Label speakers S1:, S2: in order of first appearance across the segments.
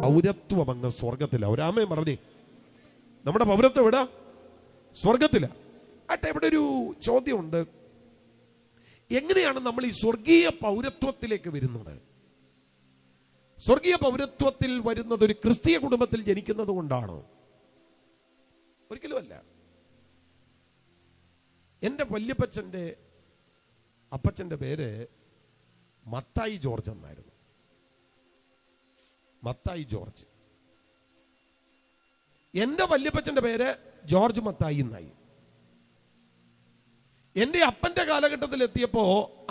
S1: പൗരത്വം അങ്ങ് സ്വർഗത്തില. ഒരാമയും പറഞ്ഞേ, നമ്മുടെ പൗരത്വം എവിടാ? സ്വർഗത്തില. ആട്ടെ, ഇവിടെ ഒരു ചോദ്യമുണ്ട്. എങ്ങനെയാണ് നമ്മൾ ഈ സ്വർഗീയ പൗരത്വത്തിലേക്ക് വരുന്നത്? സ്വർഗീയ പൗരത്വത്തിൽ വരുന്നത് ഒരു ക്രിസ്തീയ കുടുംബത്തിൽ ജനിക്കുന്നത് കൊണ്ടാണോ? ഒരിക്കലും അല്ല. എൻ്റെ വല്യപ്പച്ചൻ്റെ അപ്പച്ചൻ്റെ പേര് മത്തായി ജോർജ് എന്നായിരുന്നു. മത്തായി ജോർജ്. എൻ്റെ വല്യപ്പച്ചൻ്റെ പേര് ജോർജ് മത്തായി എന്നായി. എൻ്റെ അപ്പൻ്റെ കാലഘട്ടത്തിൽ എത്തിയപ്പോ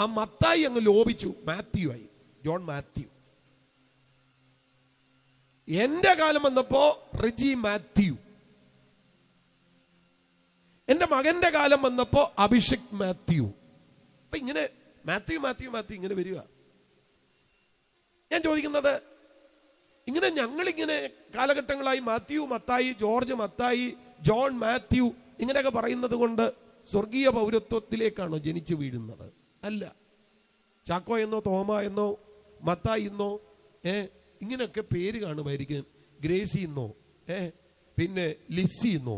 S1: ആ മത്തായി അങ്ങ് ലോപിച്ചു, മാത്യു ആയി, ജോൺ മാത്യു. എൻ്റെ കാലം വന്നപ്പോ റിജി മാത്യു. എൻ്റെ മകന്റെ കാലം വന്നപ്പോ അഭിഷേക് മാത്യു. അപ്പൊ ഇങ്ങനെ മാത്യു മാത്യു മാത്യു ഇങ്ങനെ വരിക. ഞാൻ ചോദിക്കുന്നത്, ഇങ്ങനെ ഞങ്ങളിങ്ങനെ കാലഘട്ടങ്ങളായി മാത്യു മത്തായി, ജോർജ് മത്തായി, ജോൺ മാത്യു ഇങ്ങനെയൊക്കെ പറയുന്നത് കൊണ്ട് സ്വർഗീയ പൗരത്വത്തിലേക്കാണോ ജനിച്ചു വീഴുന്നത്? അല്ല. ചാക്കോ എന്നോ തോമ എന്നോ മത്തായി എന്നോ ഇങ്ങനെയൊക്കെ പേര് കാണുമായിരിക്കും. ഗ്രേസി എന്നോ പിന്നെ ലിസി എന്നോ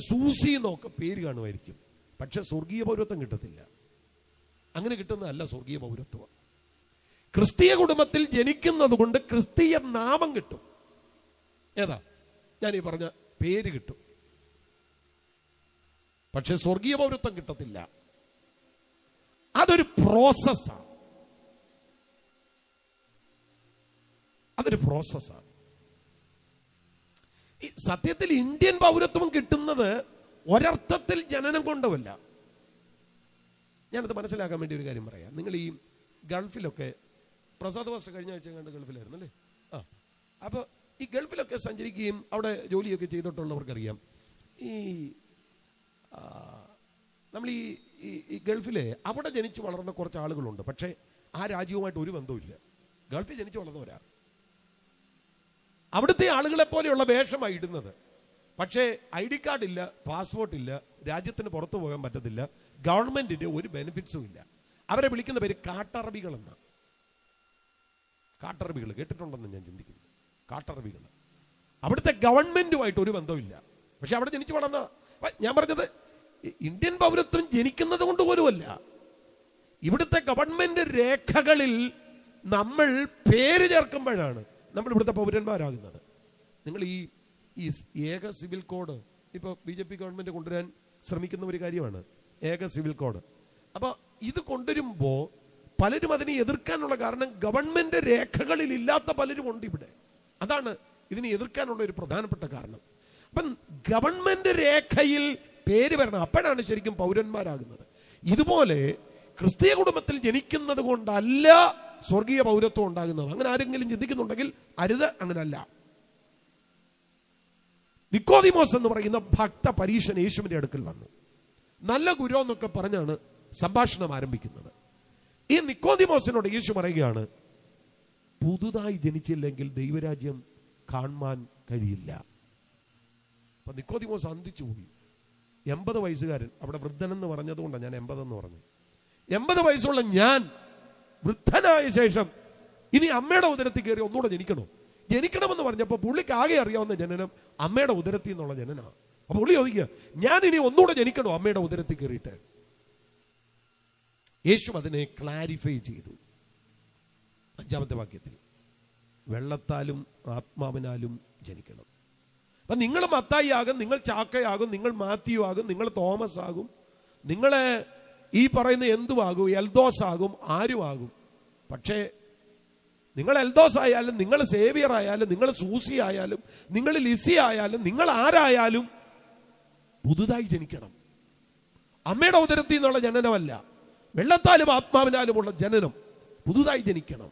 S1: സൂസി എന്നോ ഒക്കെ പേര് കാണുമായിരിക്കും. പക്ഷെ സ്വർഗീയ പൗരത്വം കിട്ടത്തില്ല. അങ്ങനെ കിട്ടുന്നതല്ല സ്വർഗീയ പൗരത്വം. ക്രിസ്തീയ കുടുംബത്തിൽ ജനിക്കുന്നത് കൊണ്ട് ക്രിസ്തീയ നാമം കിട്ടും. ഏതാ? ഞാൻ ഈ പറഞ്ഞ പേര് കിട്ടും. പക്ഷെ സ്വർഗീയ പൗരത്വം കിട്ടത്തില്ല. അതൊരു പ്രോസസ്സാണ്. അതൊരു പ്രോസസ്സാണ്. സത്യത്തിൽ ഇന്ത്യൻ പൗരത്വം കിട്ടുന്നത് ഒരർത്ഥത്തിൽ ജനനം കൊണ്ടുമല്ല. ഞാനത് മനസ്സിലാക്കാൻ വേണ്ടി ഒരു കാര്യം പറയാം. നിങ്ങൾ ഈ ഗൾഫിലൊക്കെ, പ്രസാദ് മാസ്റ്റർ കഴിഞ്ഞ ആഴ്ച കണ്ട് ഗൾഫിലായിരുന്നു അല്ലേ? അപ്പോൾ ഈ ഗൾഫിലൊക്കെ സഞ്ചരിക്കുകയും അവിടെ ജോലിയൊക്കെ ചെയ്തിട്ടുള്ളവർക്കറിയാം, ഈ നമ്മൾ ഈ ഗൾഫിലെ അവിടെ ജനിച്ചു വളർന്ന കുറച്ച് ആളുകളുണ്ട്. പക്ഷേ ആ രാജ്യവുമായിട്ട് ഒരു ബന്ധവുമില്ല. ഗൾഫിൽ ജനിച്ചു വളർന്നവരാ. അവിടുത്തെ ആളുകളെ പോലെയുള്ള വേഷമായി ഇടുന്നത്. പക്ഷേ ID കാർഡ് ഇല്ല, പാസ്പോർട്ട് ഇല്ല, രാജ്യത്തിന് പുറത്തു പോകാൻ പറ്റത്തില്ല, ഗവൺമെന്റിന്റെ ഒരു ബെനിഫിറ്റ്സും ഇല്ല. അവരെ വിളിക്കുന്ന പേര് കാട്ടറബികൾ എന്നാണ്. കാട്ടറബികൾ കേട്ടിട്ടുണ്ടെന്ന് ഞാൻ ചിന്തിക്കുന്നു. കാട്ടറബികൾ. അവിടുത്തെ ഗവൺമെന്റുമായിട്ട് ഒരു ബന്ധവുമില്ല. പക്ഷെ അവിടെ ജനിച്ചു വളർന്ന, ഞാൻ പറഞ്ഞത് ഇന്ത്യൻ പൗരത്വം ജനിക്കുന്നത് കൊണ്ട് പോലുമല്ല, ഇവിടുത്തെ ഗവൺമെന്റ് രേഖകളിൽ നമ്മൾ പേര് ചേർക്കുമ്പോഴാണ് നമ്മൾ ഇവിടുത്തെ പൗരന്മാരാകുന്നത്. നിങ്ങൾ ഈ ഏക സിവിൽ കോഡ് ഇപ്പോൾ BJP ഗവൺമെന്റ് കൊണ്ടുവരാൻ ശ്രമിക്കുന്ന ഒരു കാര്യമാണ് ഏക സിവിൽ കോഡ്. അപ്പോൾ ഇത് കൊണ്ടുവരുമ്പോൾ പലരും അതിനെ എതിർക്കാനുള്ള കാരണം ഗവൺമെന്റ് രേഖകളിൽ ഇല്ലാത്ത പലരും ഉണ്ട് ഇവിടെ. അതാണ് ഇതിനെ എതിർക്കാനുള്ള ഒരു പ്രധാനപ്പെട്ട കാരണം. അപ്പം ഗവൺമെന്റ് രേഖയിൽ പേര് വരണം, അപ്പോഴാണ് ശരിക്കും പൗരന്മാരാകുന്നത്. ഇതുപോലെ ക്രിസ്തീയ കുടുംബത്തിൽ ജനിക്കുന്നത് കൊണ്ടല്ല സ്വർഗീയ പൗരത്വം ഉണ്ടാകുന്നത്. അങ്ങനെ ആരെങ്കിലും ചിന്തിക്കുന്നുണ്ടെങ്കിൽ അരുത്, അങ്ങനല്ല. നിക്കോദിമോസ് എന്ന് പറയുന്ന ഭക്ത പരീശൻ യേശുവിന്റെ അടുക്കൽ വന്നു. നല്ല ഗുരു എന്നൊക്കെ പറഞ്ഞാണ് സംഭാഷണം ആരംഭിക്കുന്നത്. ഈ നിക്കോദിമോസിനോട് യേശു പറയുകയാണ്, പുതുതായി ജനിച്ചില്ലെങ്കിൽ ദൈവരാജ്യം കാണാൻ കഴിയില്ല. അപ്പൊ നിക്കോദിമോസ് അന്തിച്ചു പോയി. 80 വയസ്സുകാരൻ, അവിടെ വൃദ്ധനെന്ന് പറഞ്ഞതുകൊണ്ടാണ് ഞാൻ 80 എന്ന് പറഞ്ഞു. 80 വയസ്സുള്ള ഞാൻ വൃദ്ധനായ ശേഷം ഇനി അമ്മയുടെ ഉദരത്തിൽ കയറി ഒന്നുകൂടെ ജനിക്കണമെന്ന് പറഞ്ഞപ്പോൾ പുള്ളിക്ക് ആകെ അറിയാവുന്ന ജനനം അമ്മയുടെ ഉദരത്തിൽ നിന്നുള്ള ജനനമാണ്. അപ്പൊ പുള്ളി ചോദിക്കുക, ഞാൻ ഇനി ഒന്നുകൂടെ ജനിക്കണോ അമ്മയുടെ ഉദരത്തിൽ കയറിയിട്ട്? യേശു അതിനെ ക്ലാരിഫൈ ചെയ്തു 5-ാമത്തെ വാക്യത്തിൽ, വെള്ളത്താലും ആത്മാവിനാലും ജനിക്കണം. അപ്പൊ നിങ്ങൾ മത്തായി ആകും, നിങ്ങൾ ചാക്കയാകും, നിങ്ങൾ മാത്യു ആകും, നിങ്ങൾ തോമസ് ആകും, നിങ്ങളെ ഈ പറയുന്ന എന്തുവാകും, എൽദോസ് ആകും, ആരും ആകും. പക്ഷേ നിങ്ങൾ എൽദോസ് ആയാലും, നിങ്ങൾ സേവിയർ ആയാലും, നിങ്ങൾ സൂസി ആയാലും, നിങ്ങൾ ലിസി ആയാലും, നിങ്ങൾ ആരായാലും പുതുതായി ജനിക്കണം. അമ്മയുടെ ഉദരത്തിൽ നിന്നുള്ള ജനനമല്ല, വെള്ളത്താലും ആത്മാവിനാലുമുള്ള ജനനം. പുതുതായി ജനിക്കണം.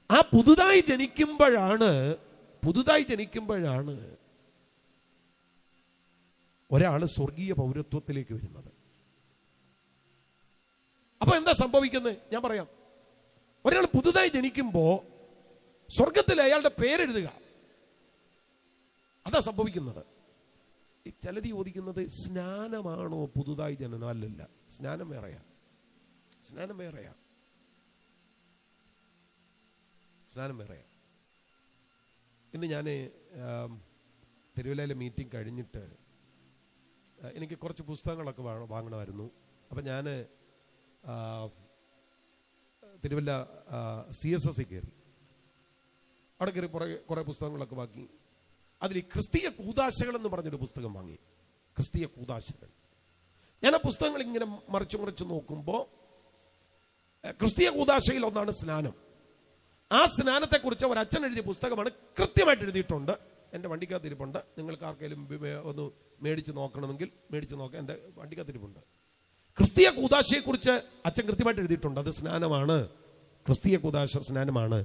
S1: ആ പുതുതായി ജനിക്കുമ്പോഴാണ് ഒരാൾ സ്വർഗീയ പൗരത്വത്തിലേക്ക് വരുന്നത്. അപ്പൊ എന്താ സംഭവിക്കുന്നത്? ഞാൻ പറയാം. ഒരാൾ പുതുതായി ജനിക്കുമ്പോ സ്വർഗത്തിൽ അയാളുടെ പേരെഴുതുക, അതാ സംഭവിക്കുന്നത്. ഈ ചിലര് ചോദിക്കുന്നത് സ്നാനമാണോ പുതുതായി ജനനം? അല്ലല്ല, സ്നാനം വേറെയാ. ഇന്ന് ഞാൻ തിരുവല്ലയിലെ മീറ്റിംഗ് കഴിഞ്ഞിട്ട് എനിക്ക് കുറച്ച് പുസ്തകങ്ങളൊക്കെ വാങ്ങണമായിരുന്നു. അപ്പം ഞാൻ തിരുവല്ല CSS കയറി. അവിടെ കയറി കുറേ പുസ്തകങ്ങളൊക്കെ വാങ്ങി. അതിൽ ക്രിസ്തീയ കൂദാശകൾ എന്ന് പറഞ്ഞൊരു പുസ്തകം വാങ്ങി. ക്രിസ്തീയ കൂദാശകൾ. ഞാൻ ആ പുസ്തകങ്ങൾ ഇങ്ങനെ മറിച്ച് നോക്കുമ്പോൾ ക്രിസ്തീയ കൂദാശയിൽ ഒന്നാണ് സ്നാനം. ആ സ്നാനത്തെക്കുറിച്ച് ഒരച്ഛൻ എഴുതിയ പുസ്തകമാണ്. കൃത്യമായിട്ട് എഴുതിയിട്ടുണ്ട്. എൻ്റെ വണ്ടിക്കകത്തിരിപ്പുണ്ട്. നിങ്ങൾക്ക് ആർക്കെങ്കിലും ഒന്ന് മേടിച്ച് നോക്കണമെങ്കിൽ മേടിച്ച് നോക്കാം. എൻ്റെ വണ്ടിക്കകത്തിരിപ്പുണ്ട്. ക്രിസ്തീയ കൂദാശയെക്കുറിച്ച് അച്ഛൻ കൃത്യമായിട്ട് എഴുതിയിട്ടുണ്ട്. അത് സ്നാനമാണ്. ക്രിസ്തീയ കൂദാശ സ്നാനമാണ്.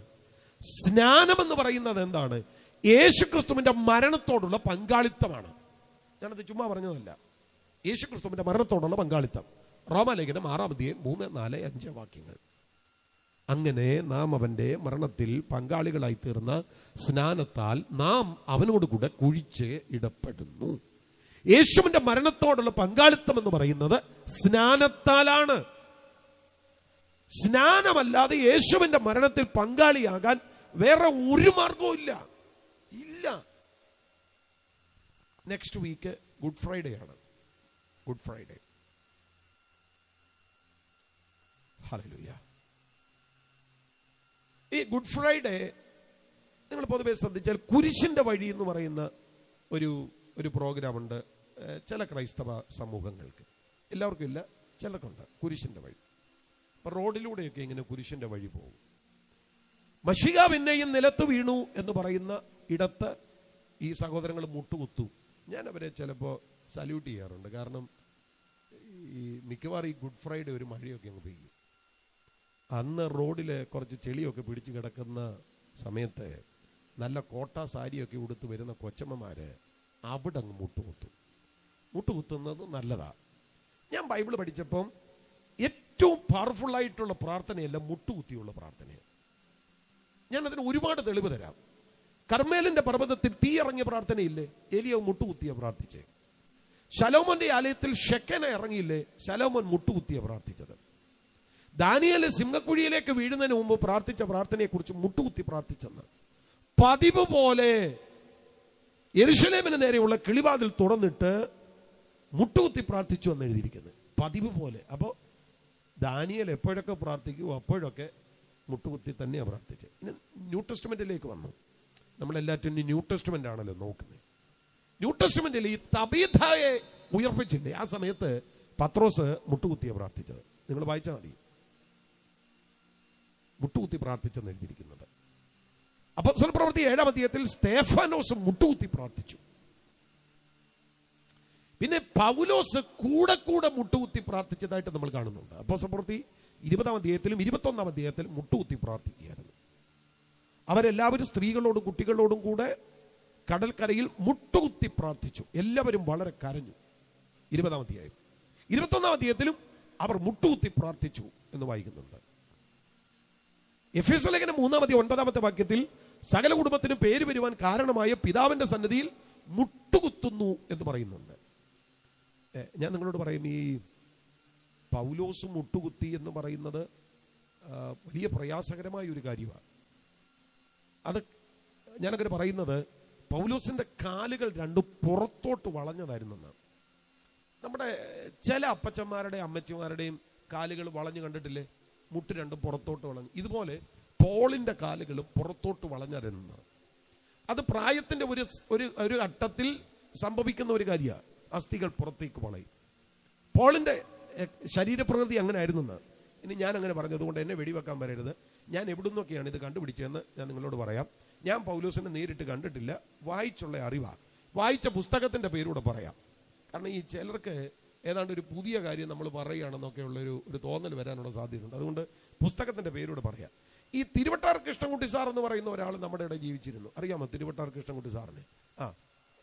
S1: സ്നാനം എന്ന് പറയുന്നത് എന്താണ്? യേശുക്രിസ്തുവിന്റെ മരണത്തോടുള്ള പങ്കാളിത്തമാണ്. ഞാനത് ചുമ്മാ പറഞ്ഞതല്ല. യേശുക്രിസ്തുവിന്റെ മരണത്തോടുള്ള പങ്കാളിത്തം. റോമാലേഖനം 6:3-4-5 വാക്യങ്ങൾ. അങ്ങനെ നാം അവന്റെ മരണത്തിൽ പങ്കാളികളായി തീർന്ന സ്നാനത്താൽ നാം അവനോട് കൂടെ കുഴിച്ച് ഇടപ്പെടുന്നു. യേശുവിന്റെ മരണത്തോടുള്ള പങ്കാളിത്തം എന്ന് പറയുന്നത് സ്നാനത്താലാണ്. സ്നാനമല്ലാതെ യേശുവിന്റെ മരണത്തിൽ പങ്കാളിയാകാൻ വേറെ ഒരു മാർഗവും ഇല്ല. നെക്സ്റ്റ് വീക്ക് ഗുഡ് ഫ്രൈഡേ ആണ്. Good Friday. ഹല്ലേലൂയ. ഈ ഗുഡ് ഫ്രൈഡേ നിങ്ങൾ പൊതുവെ ശ്രദ്ധിച്ചാൽ കുരിശിന്റെ വഴി എന്ന് പറയുന്ന ഒരു പ്രോഗ്രാം ഉണ്ട് ചില ക്രൈസ്തവ സമൂഹങ്ങൾക്ക്. എല്ലാവർക്കും ഇല്ല, ചിലർക്കുണ്ട് കുരിശിന്റെ വഴി. അപ്പൊ റോഡിലൂടെയൊക്കെ ഇങ്ങനെ കുരിശിന്റെ വഴി പോകും. മശിഹ പിന്നെയും നിലത്ത് വീണു എന്ന് പറയുന്ന ഇടത്ത് ഈ സഹോദരങ്ങൾ മുട്ടുകുത്തു. ഞാൻ അവരെ ചിലപ്പോൾ സല്യൂട്ട് ചെയ്യാറുണ്ട്. കാരണം ഈ മിക്കവാറും ഈ ഗുഡ് ഫ്രൈഡേ ഒരു മഴയൊക്കെ അങ്ങ് പെയ്യും. അന്ന് റോഡിൽ കുറച്ച് ചെളിയൊക്കെ പിടിച്ച് കിടക്കുന്ന സമയത്ത് നല്ല കോട്ട സാരിയൊക്കെ ഉടുത്ത് വരുന്ന കൊച്ചമ്മമാര് അവിടെ അങ്ങ് മുട്ടുകുത്തുന്നത് നല്ലതാണ്. ഞാൻ ബൈബിൾ പഠിച്ചപ്പം ഏറ്റവും പവർഫുള്ളായിട്ടുള്ള പ്രാർത്ഥനയല്ല മുട്ടുകുത്തിയുള്ള പ്രാർത്ഥനയാണ്. ഞാനതിന് ഒരുപാട് തെളിവ് തരാം. കർമ്മേലിന്റെ പർവ്വതത്തിൽ തീ ഇറങ്ങിയ പ്രാർത്ഥനയില്ലേ? ഏലിയാവ് മുട്ടുകുത്തിയ പ്രാർത്ഥിച്ചേ. ശലോമോന്റെ ആലയത്തിൽ ഷെക്കന ഇറങ്ങിയില്ലേ? ശലോമോൻ മുട്ടുകുത്തിയ പ്രാർത്ഥിച്ചത്. ദാനിയേൽ സിംഹക്കുഴിയിലേക്ക് വീഴുന്നതിന് മുമ്പ് പ്രാർത്ഥിച്ച പ്രാർത്ഥനയെ കുറിച്ച് മുട്ടുകുത്തി പ്രാർത്ഥിച്ചെന്ന്. പതിവ് പോലെ യെരൂശലേമിന് നേരെയുള്ള കിളിവാതിൽ തുറന്നിട്ട് മുട്ടുകുത്തി പ്രാർത്ഥിച്ചു എന്ന് എഴുതിയിരിക്കുന്നത്. പതിവ് പോലെ. അപ്പോൾ ദാനിയേൽ എപ്പോഴൊക്കെ പ്രാർത്ഥിക്കുമോ അപ്പോഴൊക്കെ മുട്ടുകുത്തി തന്നെയാണ് പ്രാർത്ഥിച്ചത്. ഇനി ന്യൂ ടെസ്റ്റ്മെന്റിലേക്ക് വന്നു. നമ്മളെല്ലാറ്റും ന്യൂ ടെസ്റ്റ്മെന്റ് ആണല്ലോ നോക്കുന്നത്. ന്യൂ ടെസ്റ്റ്മെന്റിൽ ഈ തബീഥയെ ഉയർപ്പിച്ചില്ലേ? ആ സമയത്ത് പത്രോസ് മുട്ടുകുത്തിയ പ്രാർത്ഥിച്ചത്. നിങ്ങൾ വായിച്ചാൽ മതി. മുട്ടുകുത്തി പ്രാർത്ഥിച്ചെന്ന് എഴുതിയിരിക്കുന്നത്. അപ്പോസ്തല പ്രവൃത്തി 7-ാം അധ്യായത്തിൽ സ്തേഫാനോസ് മുട്ടുകുത്തി പ്രാർത്ഥിച്ചു. പിന്നെ പൗലോസ് കൂടെ മുട്ടുകുത്തി പ്രാർത്ഥിച്ചതായിട്ട് നമ്മൾ കാണുന്നുണ്ട്. അപ്പോസ്തല പ്രവൃത്തി 20-ാം അധ്യായത്തിലും 21-ാം അധ്യായത്തിലും മുട്ടുകുത്തി പ്രാർത്ഥിക്കുകയായിരുന്നു. അവരെല്ലാവരും സ്ത്രീകളോടും കുട്ടികളോടും കൂടെ കടൽക്കരയിൽ മുട്ടുകുത്തി പ്രാർത്ഥിച്ചു. എല്ലാവരും വളരെ കരഞ്ഞു. 20-ാം അധ്യായം. 21-ാം അധ്യായത്തിലും അവർ മുട്ടുകുത്തി പ്രാർത്ഥിച്ചു എന്ന് വായിക്കുന്നുണ്ട്. എഫേസ്യ ലേഖനം 3-9 വാക്യത്തിൽ സകല കുടുംബത്തിനും പേര് വരുവാൻ കാരണമായ പിതാവിന്റെ സന്നിധിയിൽ മുട്ടുകുത്തുന്നു എന്ന് പറയുന്നുണ്ട്. ഞാൻ നിങ്ങളോട് പറയും, ഈ പൗലോസ് മുട്ടുകുത്തി എന്ന് പറയുന്നത് വലിയ പ്രയാസകരമായ ഒരു കാര്യമാണ്. അത് ഞാനങ്ങനെ പറയുന്നത് പൗലോസിന്റെ കാലുകൾ രണ്ടും പുറത്തോട്ട് വളഞ്ഞതായിരുന്നെന്നാണ്. നമ്മുടെ ചില അപ്പച്ചന്മാരുടെയും അമ്മച്ചിമാരുടെയും കാലുകൾ വളഞ്ഞു കണ്ടിട്ടില്ലേ? മുട്ട് രണ്ടും പുറത്തോട്ട് വളഞ്ഞു. ഇതുപോലെ പോളിന്റെ കാലുകളും പുറത്തോട്ട് വളഞ്ഞായിരുന്നു. അത് പ്രായത്തിന്റെ ഒരു ഘട്ടത്തിൽ സംഭവിക്കുന്ന ഒരു കാര്യമാണ്. അസ്ഥികൾ പുറത്തേക്ക് വളയും. പോളിന്റെ ശരീരപ്രകൃതി അങ്ങനെ ആയിരുന്നെന്ന്. ഇനി ഞാൻ അങ്ങനെ പറഞ്ഞതുകൊണ്ട് എന്നെ വെടിവെക്കാൻ വരരുത്. ഞാൻ എവിടുന്നൊക്കെയാണ് ഇത് കണ്ടുപിടിച്ചതെന്ന് ഞാൻ നിങ്ങളോട് പറയാം. ഞാൻ പൗലോസിനെ നേരിട്ട് കണ്ടിട്ടില്ല, വായിച്ചുള്ള അറിവാണ്. വായിച്ച പുസ്തകത്തിന്റെ പേരൂടെ പറയാം. കാരണം ഈ ചിലർക്ക് ഏതാണ്ട് ഒരു പുതിയ കാര്യം നമ്മൾ പറയുകയാണെന്നൊക്കെയുള്ള ഒരു തോന്നൽ വരാനുള്ള സാധ്യതയുണ്ട്. അതുകൊണ്ട് പുസ്തകത്തിന്റെ പേരൂടെ പറയാം. ഈ തിരുവട്ടാർ കൃഷ്ണൻകുട്ടി സാർ എന്ന് പറയുന്ന ഒരാൾ നമ്മുടെ ഇവിടെ ജീവിച്ചിരുന്നു. അറിയാമോ തിരുവട്ടാർ കൃഷ്ണൻകുട്ടി സാറിനെ?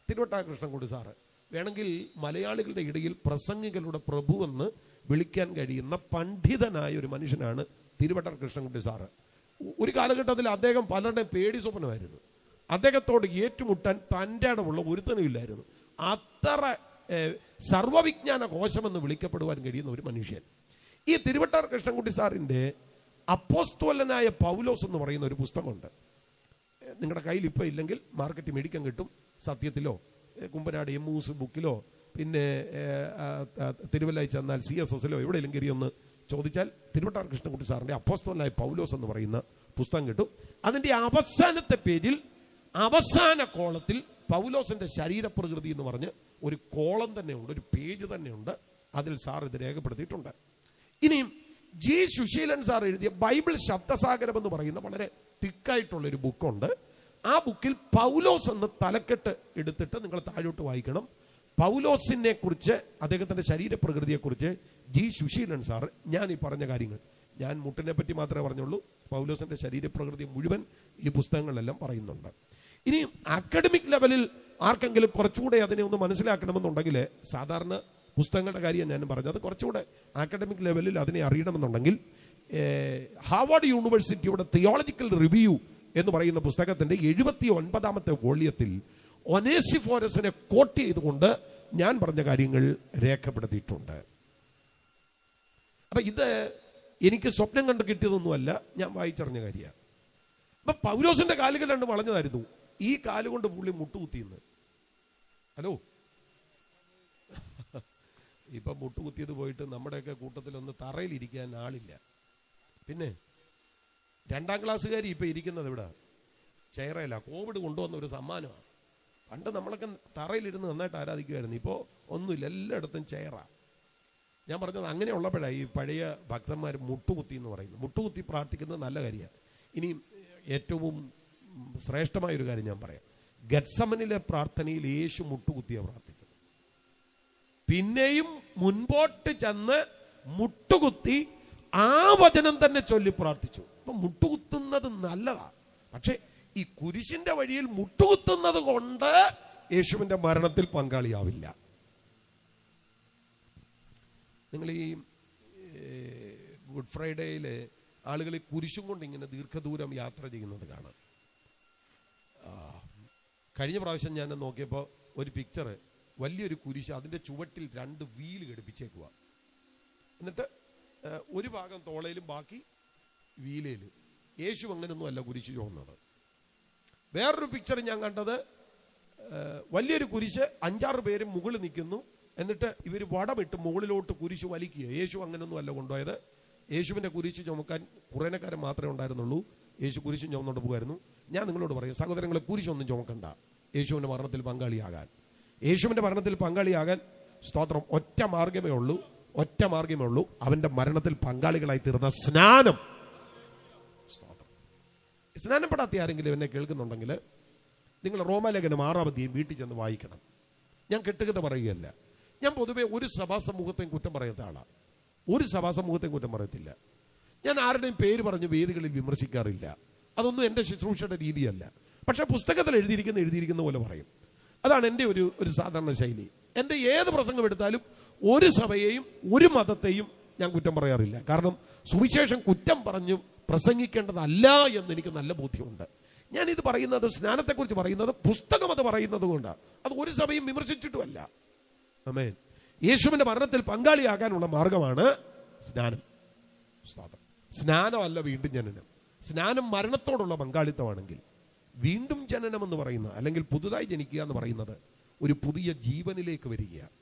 S1: തിരുവട്ടാർ കൃഷ്ണൻകുട്ടി സാറ് വേണമെങ്കിൽ മലയാളികളുടെ ഇടയിൽ പ്രസംഗികളുടെ പ്രഭുവെന്ന് വിളിക്കാൻ കഴിയുന്ന പണ്ഡിതനായ ഒരു മനുഷ്യനാണ് തിരുവട്ടാർ കൃഷ്ണൻകുട്ടി സാറ്. ഒരു കാലഘട്ടത്തിൽ അദ്ദേഹം പലരുടെയും പേടി സ്വപ്നമായിരുന്നു. അദ്ദേഹത്തോട് ഏറ്റുമുട്ടാൻ തൻ്റെ ഇടമുള്ള ഒരുത്തനുമില്ലായിരുന്നു. അത്ര സർവവിജ്ഞാന കോശമെന്ന് വിളിക്കപ്പെടുവാൻ കഴിയുന്ന ഒരു മനുഷ്യൻ. ഈ തിരുവട്ടാർ കൃഷ്ണൻകുട്ടി സാറിൻ്റെ അപ്പോസ്തലനായ പൗലോസ് എന്ന് പറയുന്ന ഒരു പുസ്തകമുണ്ട്. നിങ്ങളുടെ കയ്യിൽ ഇപ്പോൾ ഇല്ലെങ്കിൽ മാർക്കറ്റ് മേടിക്കാൻ കിട്ടും. സത്യത്തിലോ കുമ്പനാട് എമ്മൂസ് ബുക്കിലോ പിന്നെ തിരുവല്ലയിൽ ചെന്നാൽ CSSലോ എവിടെയെങ്കിലും കയറി ഒന്ന് ചോദിച്ചാൽ തിരുവട്ടാർ കൃഷ്ണൻകുട്ടി സാറിൻ്റെ അപ്പോസ്തലനായ പൗലോസ് എന്ന് പറയുന്ന പുസ്തകം കിട്ടും. അതിൻ്റെ അവസാനത്തെ പേജിൽ അവസാന കോളത്തിൽ പൗലോസിന്റെ ശരീരപ്രകൃതി എന്ന് പറഞ്ഞ് ഒരു കോളം തന്നെയുണ്ട്, ഒരു പേജ് തന്നെയുണ്ട്. അതിൽ സാർ ഇത് രേഖപ്പെടുത്തിയിട്ടുണ്ട്. ഇനിയും ജി സുശീലൻ സാർ എഴുതിയ ബൈബിൾ ശബ്ദസാഗരം എന്ന് പറയുന്ന വളരെ തിക്കായിട്ടുള്ളൊരു ബുക്കുണ്ട്. ആ ബുക്കിൽ പൗലോസ് എന്ന് തലക്കെട്ട് എടുത്തിട്ട് നിങ്ങൾ താഴോട്ട് വായിക്കണം. പൗലോസിനെ കുറിച്ച്, അദ്ദേഹത്തിന്റെ ശരീരപ്രകൃതിയെക്കുറിച്ച് ജി സുശീലൻ സാർ ഞാൻ ഈ പറഞ്ഞ കാര്യങ്ങൾ, ഞാൻ മുട്ടിനെ പറ്റി മാത്രമേ പറഞ്ഞുള്ളൂ, പൗലോസിന്റെ ശരീരപ്രകൃതി മുഴുവൻ ഈ പുസ്തകങ്ങളിലെല്ലാം പറയുന്നുണ്ട്. ഇനി അക്കാഡമിക് ലെവലിൽ ആർക്കെങ്കിലും കുറച്ചുകൂടെ അതിനെ ഒന്ന് മനസ്സിലാക്കണമെന്നുണ്ടെങ്കിൽ, സാധാരണ പുസ്തകങ്ങളുടെ കാര്യം ഞാൻ പറഞ്ഞത്, കുറച്ചുകൂടെ അക്കാഡമിക് ലെവലിൽ അതിനെ അറിയണമെന്നുണ്ടെങ്കിൽ ഹാർവാർഡ് യൂണിവേഴ്സിറ്റിയുടെ തിയോളജിക്കൽ റിവ്യൂ എന്ന് പറയുന്ന പുസ്തകത്തിന്റെ 79ാമത്തെ വോള്യത്തിൽ ഒനേസിഫോറസിനെ കോട്ട് ചെയ്തുകൊണ്ട് ഞാൻ പറഞ്ഞ കാര്യങ്ങൾ രേഖപ്പെടുത്തിയിട്ടുണ്ട്. അപ്പൊ ഇത് എനിക്ക് സ്വപ്നം കണ്ട് കിട്ടിയതൊന്നുമല്ല, ഞാൻ വായിച്ചറിഞ്ഞ കാര്യമാണ്. അപ്പൊ പൗലോസിന്റെ കാലുകൾ രണ്ട് വളഞ്ഞതായിരുന്നു. ഈ കാലുകൊണ്ട് പുള്ളി മുട്ടുകുത്തിയെന്ന്. ഹലോ, ഇപ്പൊ മുട്ടുകുത്തിയത് പോയിട്ട് നമ്മുടെയൊക്കെ കൂട്ടത്തിലൊന്ന് തറയിലിരിക്കാൻ ആളില്ല. പിന്നെ 2ാം ക്ലാസ്സുകാരി ഇപ്പൊ ഇരിക്കുന്നത് ഇവിടെ ചെയറയില്ല. കോവിഡ് കൊണ്ടുവന്ന ഒരു സമ്മാനമാണ്. പണ്ട് നമ്മളൊക്കെ തറയിലിരുന്ന് നന്നായിട്ട് ആരാധിക്കുമായിരുന്നു. ഇപ്പോൾ ഒന്നുമില്ല, എല്ലായിടത്തും ചെയറാ. ഞാൻ പറഞ്ഞത് അങ്ങനെയുള്ളപ്പോഴാണ് ഈ പഴയ ഭക്തന്മാർ മുട്ടുകുത്തി എന്ന് പറയുന്നത്. മുട്ടുകുത്തി പ്രാർത്ഥിക്കുന്നത് നല്ല കാര്യമാണ്. ഇനി ഏറ്റവും ശ്രേഷ്ഠമായൊരു കാര്യം ഞാൻ പറയാം. ഗെത്സമനിലെ പ്രാർത്ഥനയിൽ യേശു മുട്ടുകുത്തിയാണ് പ്രാർത്ഥിച്ചത്. പിന്നെയും മുൻപോട്ട് ചെന്ന് മുട്ടുകുത്തി ആ വചനം തന്നെ ചൊല്ലി പ്രാർത്ഥിച്ചു. അപ്പൊ മുട്ടുകുത്തുന്നത് നല്ലതാ. പക്ഷെ ഈ കുരിശിന്റെ വഴിയിൽ മുട്ടുകുത്തുന്നത് കൊണ്ട് യേശുവിന്റെ മരണത്തിൽ പങ്കാളിയാവില്ല. നിങ്ങൾ ഈ ഗുഡ് ഫ്രൈഡേയില് ആളുകൾ ഈ കുരിശും കൊണ്ട് ഇങ്ങനെ ദീർഘദൂരം യാത്ര ചെയ്യുന്നത് കാണാം. കഴിഞ്ഞ പ്രാവശ്യം ഞാൻ നോക്കിയപ്പോൾ ഒരു പിക്ചർ, വലിയൊരു കുരിശ്, അതിന്റെ ചുവട്ടിൽ 2 വീല് ഘടിപ്പിച്ചേക്കുക. എന്നിട്ട് ഒരു ഭാഗം തോളയിലും ബാക്കി വീലയിലും. യേശു അങ്ങനൊന്നും അല്ല കുരിശ് ചുവന്നത്. വേറൊരു പിക്ചർ ഞാൻ കണ്ടത്, വലിയൊരു കുരിശ്, 5-6 പേര് മുകളിൽ നിൽക്കുന്നു. എന്നിട്ട് ഇവർ വടമിട്ട് മുകളിലോട്ട് കുരിശ് വലിക്കുക. യേശു അങ്ങനൊന്നും അല്ല കൊണ്ടുപോയത്. യേശുവിന്റെ കുരിശ് ചുമക്കാൻ കുറേനക്കാരൻ മാത്രമേ ഉണ്ടായിരുന്നുള്ളൂ. യേശു കുരിശും ചുമന്നുകൊണ്ട് പോകുമായിരുന്നു. ഞാൻ നിങ്ങളോട് പറയും, സഹോദരങ്ങളെ, കുരിശൊന്നും ചുമക്കണ്ട. യേശുവിന്റെ മരണത്തിൽ പങ്കാളിയാകാൻ, യേശുവിന്റെ മരണത്തിൽ പങ്കാളിയാകാൻ സ്തോത്രം, ഒറ്റ മാർഗമേ ഉള്ളൂ. അവന്റെ മരണത്തിൽ പങ്കാളികളായി തീർന്ന സ്നാനം. സ്നാനപ്പെടാത്ത ആരെങ്കിലും എന്നെ കേൾക്കുന്നുണ്ടെങ്കിൽ നിങ്ങൾ റോമാലേഖനം 6-ാം അധ്യായം വീട്ടിൽ ചെന്ന് വായിക്കണം. ഞാൻ കെട്ടുകഥ പറയുകയല്ല. ഞാൻ പൊതുവെ ഒരു സഭാ സമൂഹത്തെയും കുറ്റം പറയാത്ത ആളാണ്. ഒരു സഭാ സമൂഹത്തെയും കുറ്റം പറയത്തില്ല. ഞാൻ ആരുടെയും പേര് പറഞ്ഞ് വേദികളിൽ വിമർശിക്കാറില്ല. അതൊന്നും എൻ്റെ ശുശ്രൂഷയുടെ രീതിയല്ല. പക്ഷെ പുസ്തകത്തിൽ എഴുതിയിരിക്കുന്ന പോലെ പറയും. അതാണ് എൻ്റെ ഒരു സാധാരണ ശൈലി. എൻ്റെ ഏത് പ്രസംഗം എടുത്താലും ഒരു സഭയെയും ഒരു മതത്തെയും ഞാൻ കുറ്റം പറയാറില്ല. കാരണം സുവിശേഷം കുറ്റം പറഞ്ഞു പ്രസംഗിക്കേണ്ടതല്ല എന്ന് എനിക്ക് നല്ല ബോധ്യമുണ്ട്. ഞാനിത് പറയുന്നത്, സ്നാനത്തെക്കുറിച്ച് പറയുന്നത്, പുസ്തകം അത് പറയുന്നത് കൊണ്ടാണ്. അത് ഒരു സഭയും വിമർശിച്ചിട്ടുമല്ല. ആമേൻ. യേശുവിന്റെ മരണത്തിൽ പങ്കാളിയാകാനുള്ള മാർഗമാണ് സ്നാനം. സ്നാനമല്ല വീണ്ടും ജനനം. സ്നാനം മരണത്തോടുള്ള പങ്കാളിത്തമാണെങ്കിൽ, വീണ്ടും ജനനം എന്ന് പറയുന്ന, അല്ലെങ്കിൽ പുതുതായി ജനിക്കുക എന്ന് പറയുന്നത് ഒരു പുതിയ ജീവനിലേക്ക് വരികയാണ്.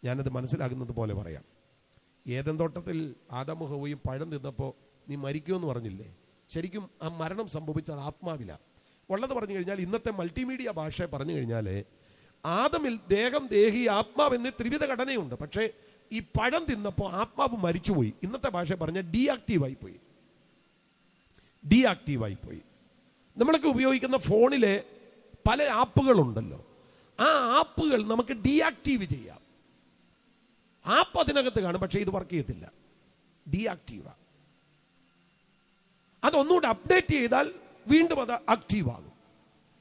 S1: ഞാനത് മനസ്സിലാകുന്നത് പോലെ പറയാം. ഏദൻ തോട്ടത്തിൽ ആദാമും ഹവ്വയും പഴം തിന്നപ്പോൾ നീ മരിക്കുമെന്ന് പറഞ്ഞില്ലേ? ശരിക്കും ആ മരണം സംഭവിച്ചത് ആത്മാവില. ഉള്ളത് പറഞ്ഞു കഴിഞ്ഞാൽ, ഇന്നത്തെ മൾട്ടിമീഡിയ ഭാഷ പറഞ്ഞു കഴിഞ്ഞാൽ, ആദമിൽ ദേഹം, ദേഹി, ആത്മാവ് എന്നീ ത്രിവിധ ഘടനയുണ്ട്. പക്ഷേ ഈ പഴം തിന്നപ്പോൾ ആത്മാവ് മരിച്ചുപോയി. ഇന്നത്തെ ഭാഷ പറഞ്ഞാൽ ഡീആക്റ്റീവായി പോയി. നമ്മളൊക്കെ ഉപയോഗിക്കുന്ന ഫോണിലെ പല ആപ്പുകളുണ്ടല്ലോ, ആ ആപ്പുകൾ നമുക്ക് ഡീആക്റ്റീവ് ചെയ്യാം. ആപ്പ് അതിനകത്ത് കാണും, പക്ഷേ ഇത് വർക്ക് ചെയ്യത്തില്ല. ഡീആക്റ്റീവാ. അതൊന്നുകൂടെ അപ്ഡേറ്റ് ചെയ്താൽ വീണ്ടും അത് ആക്റ്റീവ് ആകും.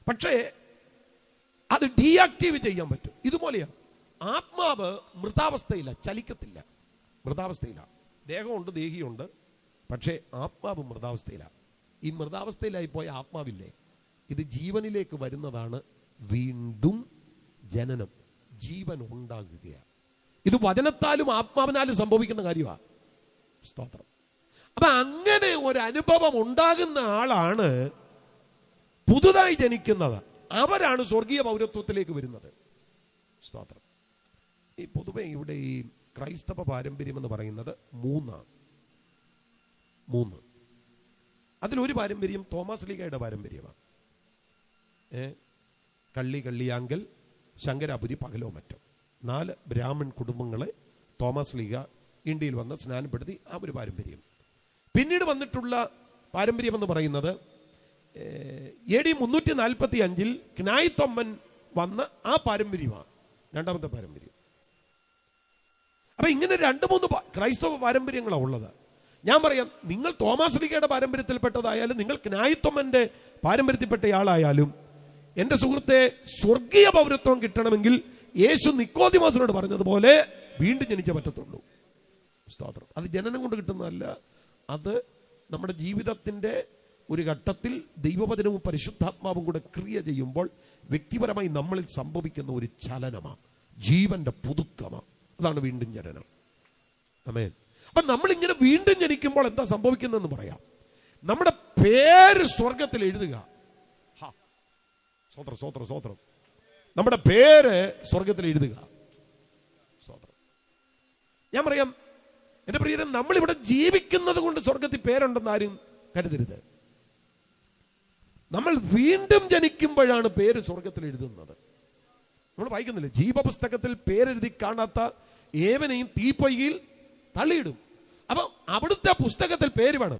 S1: പക്ഷേ അത് ഡീആക്റ്റീവ് ചെയ്യാൻ പറ്റും. ഇതുപോലെയാണ് ആത്മാവ്. മൃതാവസ്ഥയില്ല, ചലിക്കത്തില്ല. മൃതാവസ്ഥയില്ല. ദേഹമുണ്ട്, ദേഹിയുണ്ട്, പക്ഷേ ആത്മാവ് മൃതാവസ്ഥയില്ല. ഈ മൃതാവസ്ഥയിലായി പോയ ആത്മാവില്ലേ, ഇത് ജീവനിലേക്ക് വരുന്നതാണ് വീണ്ടും ജനനം. ജീവൻ ഉണ്ടാകുകയാണ്. ഇത് വചനത്താലും ആത്മാവിനാലും സംഭവിക്കുന്ന കാര്യമാണ്. സ്തോത്രം. അപ്പൊ അങ്ങനെ ഒരു അനുഭവം ഉണ്ടാകുന്ന ആളാണ് പുതുതായി ജനിക്കുന്നത് അവരാണ് സ്വർഗീയ പൗരത്വത്തിലേക്ക് വരുന്നത്. സ്തോത്രം. ഈ പൊതുവെ ഇവിടെ ഈ ക്രൈസ്തവ പാരമ്പര്യം എന്ന് പറയുന്നത് മൂന്ന്. അതിലൊരു പാരമ്പര്യം തോമസ് ലീഗയുടെ പാരമ്പര്യമാണ്. കള്ളിയാങ്കൽ, ശങ്കരാപുരി, പകലോ മറ്റോ 4 ബ്രാഹ്മൺ കുടുംബങ്ങളെ തോമസ് ലീഗ ഇന്ത്യയിൽ വന്ന് സ്നാനപ്പെടുത്തി. ആ ഒരു പാരമ്പര്യം. പിന്നീട് വന്നിട്ടുള്ള പാരമ്പര്യം എന്ന് പറയുന്നത് AD 345 ക്നായിത്തൊമ്മൻ വന്ന ആ പാരമ്പര്യമാണ് രണ്ടാമത്തെ പാരമ്പര്യം. അപ്പൊ ഇങ്ങനെ 2-3 ക്രൈസ്തവ പാരമ്പര്യങ്ങളാണ് ഉള്ളത്. ഞാൻ പറയാം, നിങ്ങൾ തോമസ് ലീഗയുടെ പാരമ്പര്യത്തിൽപ്പെട്ടതായാലും നിങ്ങൾ ക്നായിത്തൊമ്മന്റെ പാരമ്പര്യത്തിൽപ്പെട്ടയാളായാലും എന്റെ സുഹൃത്തെ, സ്വർഗീയ പൗരത്വം കിട്ടണമെങ്കിൽ യേശു നിക്കോദിമോസിനോട് പറഞ്ഞതുപോലെ വീണ്ടും ജനിച്ചേ പറ്റത്തുള്ളൂ. സ്തോത്രം. അത് ജനനം കൊണ്ട് കിട്ടുന്നതല്ല, അത് നമ്മുടെ ജീവിതത്തിന്റെ ഒരു ഘട്ടത്തിൽ ദൈവവചനവും പരിശുദ്ധാത്മാവും കൂടെ ക്രിയ ചെയ്യുമ്പോൾ വ്യക്തിപരമായി നമ്മളിൽ സംഭവിക്കുന്ന ഒരു ചലനമാണ്, ജീവന്റെ പുതുക്കമാണ്. അതാണ് വീണ്ടും ജനനം. ആമേൻ. അപ്പൊ നമ്മളിങ്ങനെ വീണ്ടും ജനിക്കുമ്പോൾ എന്താ സംഭവിക്കുന്നതെന്ന് പറയാം. നമ്മുടെ പേര് സ്വർഗത്തിൽ എഴുതുക. സ്വോത്രം. നമ്മുടെ പേര് സ്വർഗത്തിൽ എഴുതുക. സ്വോത്രം. ഞാൻ പറയാം, എന്റെ പ്രിയരെ, നമ്മളിവിടെ ജീവിക്കുന്നത് കൊണ്ട് സ്വർഗത്തിൽ പേരുണ്ടെന്ന് ആരും കരുതരുത്. നമ്മൾ വീണ്ടും ജനിക്കുമ്പോഴാണ് പേര് സ്വർഗത്തിൽ എഴുതുന്നത്. നമ്മൾ വായിക്കുന്നില്ലേ, ജീവപുസ്തകത്തിൽ പേരെഴുതി കാണാത്ത ഏവനെയും തീപ്പൊയ്കയിൽ തള്ളിയിടും. അപ്പൊ അവിടുത്തെ പുസ്തകത്തിൽ പേര് വേണം.